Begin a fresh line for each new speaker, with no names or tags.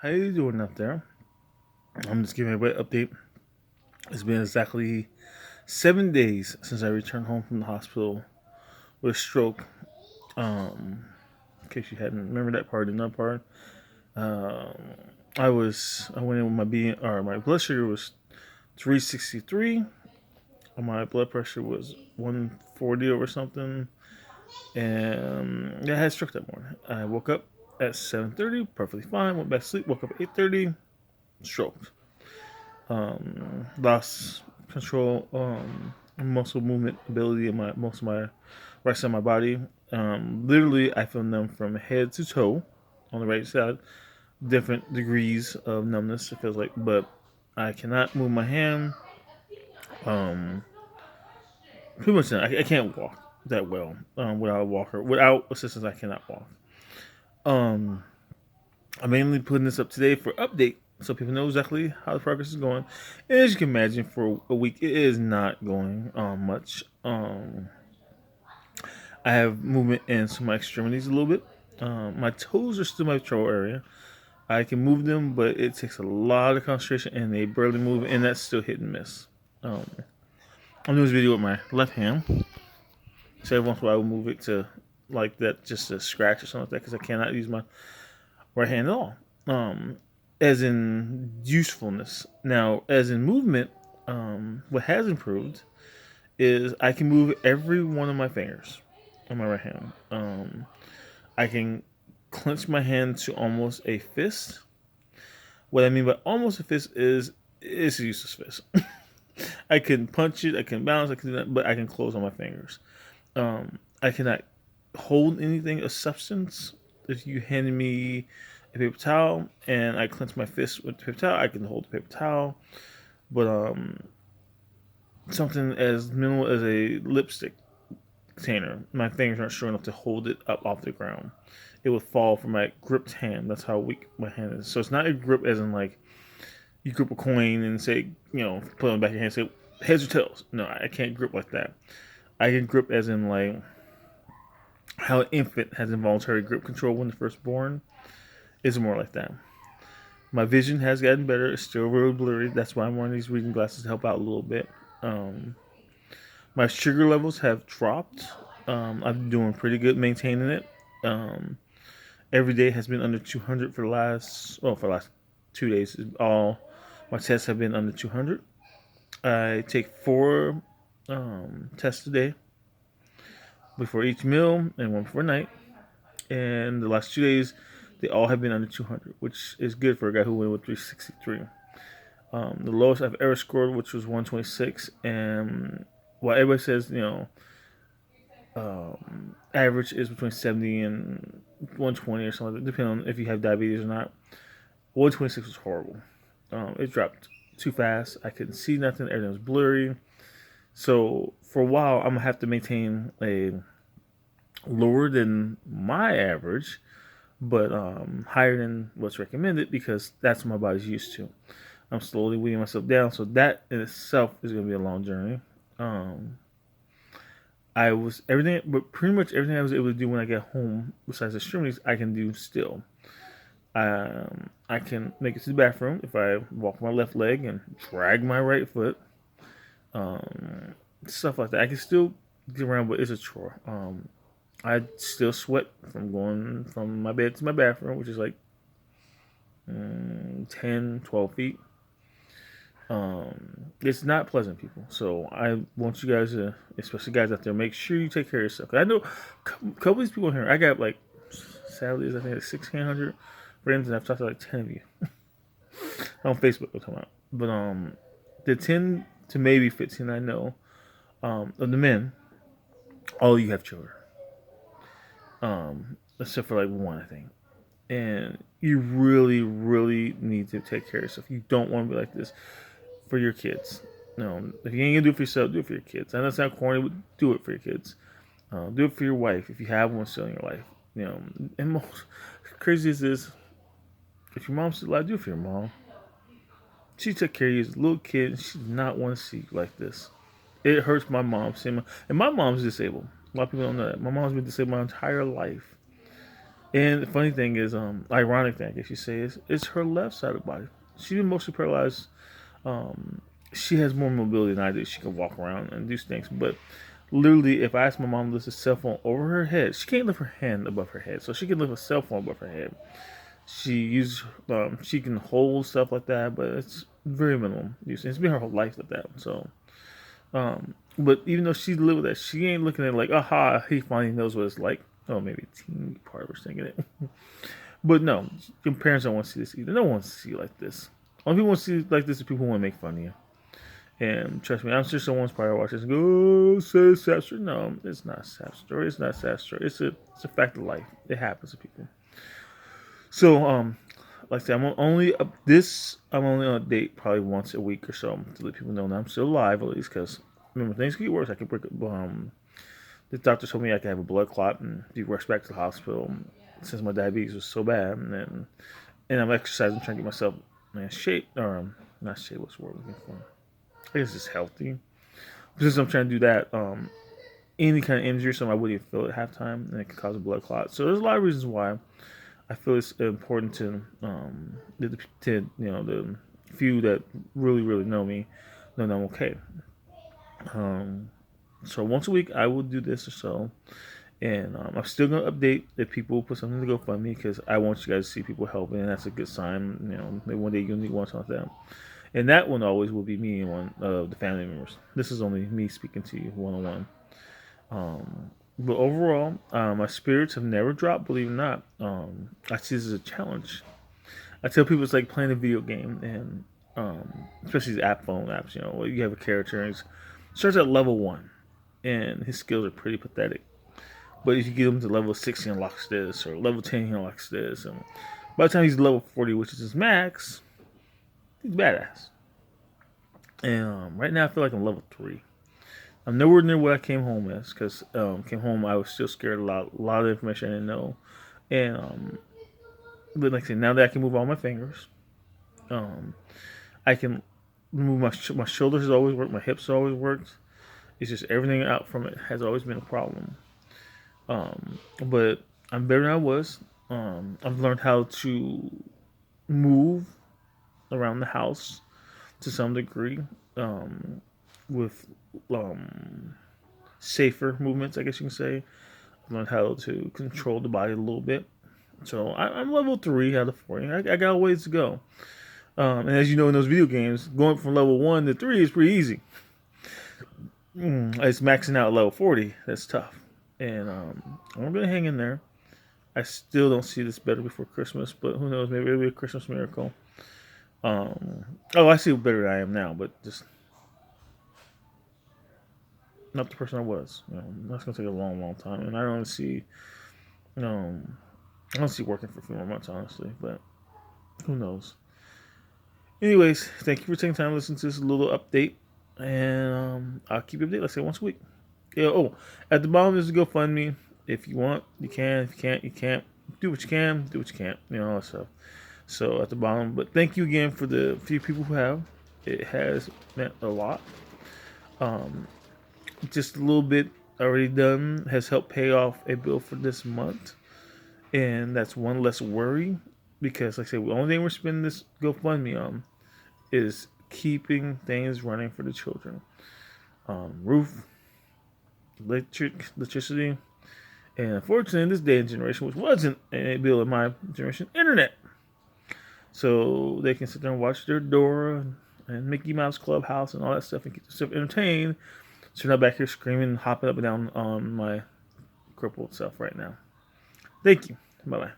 How you doing out there? I'm just giving everybody an update. It's been exactly 7 days since I returned home from the hospital with a stroke. In case you hadn't remembered that part, another part. Um, I went in with my blood sugar was 363, and my blood pressure was 140 over something, and I had a stroke that morning. I woke up at 7:30, perfectly fine. Went back to sleep. Woke up at 8:30, stroked. Lost control, muscle movement ability in my most of my right side of my body. Literally, I feel numb from head to toe on the right side. Different degrees of numbness it feels like, but I cannot move my hand. Um, Pretty much, I can't walk that well without a walker. Without assistance, I cannot walk. Um, I'm mainly putting this up today for update so people know exactly how the progress is going. And as you can imagine, for a week it is not going much. I have movement in some of my extremities a little bit. My toes are still my control area. I can move them, but it takes a lot of concentration and they barely move, and that's still hit and miss. Um, I'm doing this video with my left hand, so every once in a while I will move it to like that, just a scratch or something like that, because I cannot use my right hand at all. Um, as in usefulness. Now, as in movement, what has improved is I can move every one of my fingers on my right hand. I can clench my hand to almost a fist. What I mean by almost a fist is it's a useless fist. I can punch it, I can balance, I can do that, but I can close on my fingers. I cannot hold anything of substance. If you handed me a paper towel and I clench my fist with the paper towel, I can hold the paper towel. But something as minimal as a lipstick container, my fingers aren't strong enough to hold it up off the ground. It would fall from my gripped hand. That's how weak my hand is. So it's not a grip as in like you grip a coin and say, put it on the back of your hand and say heads or tails. No, I can't grip like that. I can grip as in like how an infant has involuntary grip control when they're first born. It's more like that. My vision has gotten better. It's still really blurry. That's why I'm wearing these reading glasses to help out a little bit. Um, my sugar levels have dropped. I'm doing pretty good maintaining it. Um, every day has been under 200 for the last 2 days. All my tests have been under 200. I take four tests a day before each meal and one before night. And the last 2 days, they all have been under 200, which is good for a guy who went with 363. The lowest I've ever scored, which was 126, and while everybody says average is between 70 and 120 or something, depending on if you have diabetes or not. 126 was horrible. It dropped too fast. I couldn't see nothing. Everything was blurry. So for a while, I'm gonna have to maintain a lower than my average, but higher than what's recommended because that's what my body's used to. I'm slowly weaning myself down, so that in itself is going to be a long journey. Um, I was everything, but pretty much everything I was able to do when I get home, besides extremities, I can do still. I can make it to the bathroom if I walk my left leg and drag my right foot. Stuff like that. I can still get around, but it's a chore. I still sweat from going from my bed to my bathroom, which is like 10, 12 feet. It's not pleasant, people. So I want you guys to, especially guys out there, make sure you take care of yourself. 'Cause I know a couple of these people in here. I got like, sadly, I think like 1,600 friends, and I've talked to like 10 of you on Facebook. I'm talking about, but the 10 to maybe 15 I know of the men, all of you have children. Except for like one, I think. And you really, really need to take care of yourself. You don't want to be like this for your kids. No, if you ain't gonna do it for yourself, do it for your kids. I know it's not corny, but do it for your kids. Do it for your wife if you have one still in your life. And most crazy as this, if your mom's still alive, do it for your mom. She took care of you as a little kid, and she did not want to see you like this. It hurts my mom seeing and my mom's disabled. A lot of people don't know that. My mom's been disabled my entire life. And the funny thing is, ironic thing I guess you say is, it's her left side of the body. She's been mostly paralyzed. Um, she has more mobility than I do. She can walk around and do things. But literally, if I ask my mom to lift a cell phone over her head, she can't lift her hand above her head. So she can lift a cell phone above her head. She can hold stuff like that, but it's very minimal use. It's been her whole life like that. So, but even though she lived with that, she ain't looking at it like, aha, he finally knows what it's like. Oh, maybe a teeny part of her thinking it. But no, your parents don't want to see this either. No one wants to see you like this. Only people want to see you like this are people who want to make fun of you. And trust me, I'm sure someone's probably watching this and go, oh, say a sad story. No, it's not a sad story. It's not a sad story. It's a fact of life. It happens to people. So, like I said, I'm only on a date probably once a week or so to let people know that I'm still alive, at least, because remember, things get worse. I can break, the doctor told me I could have a blood clot and be rushed back to the hospital since my diabetes was so bad. And I'm exercising, trying to get myself in shape, or not shape, what's the word I'm looking for? I guess it's healthy. Since I'm trying to do that, any kind of injury, something I wouldn't even feel at halftime, and it could cause a blood clot. So there's a lot of reasons why I feel it's important the few that really know me know that I'm okay. Um, so once a week I will do this or so, and I'm still gonna update if people put something to GoFundMe because I want you guys to see people helping, and that's a good sign. Maybe one day you'll need one something like that. And that one always will be me and one of the family members. This is only me speaking to you one on one. But overall, my spirits have never dropped. Believe it or not, I see this as a challenge. I tell people it's like playing a video game, and especially these phone apps. Where you have a character and he starts at level 1, and his skills are pretty pathetic. But if you get him to level 60, he unlocks this, or level 10, he unlocks this, and by the time he's level 40, which is his max, he's badass. And right now, I feel like I'm level 3. I'm nowhere near what I came home as because came home I was still scared a lot of information I didn't know, and but like I said, now that I can move all my fingers, um, I can move my shoulders has always worked, my hips have always worked. It's just everything out from it has always been a problem. But I'm better than I was. I've learned how to move around the house to some degree with safer movements, I guess you can say. I've learned how to control the body a little bit. So I'm level 3 out of 40. I got a ways to go. And as you know, in those video games, going from level 1 to 3 is pretty easy. It's maxing out at level 40. That's tough. And I'm going to hang in there. I still don't see this better before Christmas, but who knows? Maybe it'll be a Christmas miracle. I see better than I am now, but just not the person I was. That's going to take a long time. And I don't see, I don't see working for a few more months, honestly, but who knows? Anyways, thank you for taking time to listen to this little update, and I'll keep you updated, like I say, once a week. Yeah. Oh, at the bottom is a GoFundMe. If you want, you can. If you can't, you can't. Do what you can. Do what you can't. All that stuff. So at the bottom, but thank you again for the few people who have. It has meant a lot. Just a little bit already done has helped pay off a bill for this month, and that's one less worry because, like I said, the only thing we're spending this GoFundMe on is keeping things running for the children. Roof, electricity, and unfortunately, in this day and generation, which wasn't a bill in my generation, internet. So they can sit there and watch their Dora and Mickey Mouse Clubhouse and all that stuff and keep themselves entertained. So you're not back here screaming, hopping up and down on my crippled self right now. Thank you. Bye bye.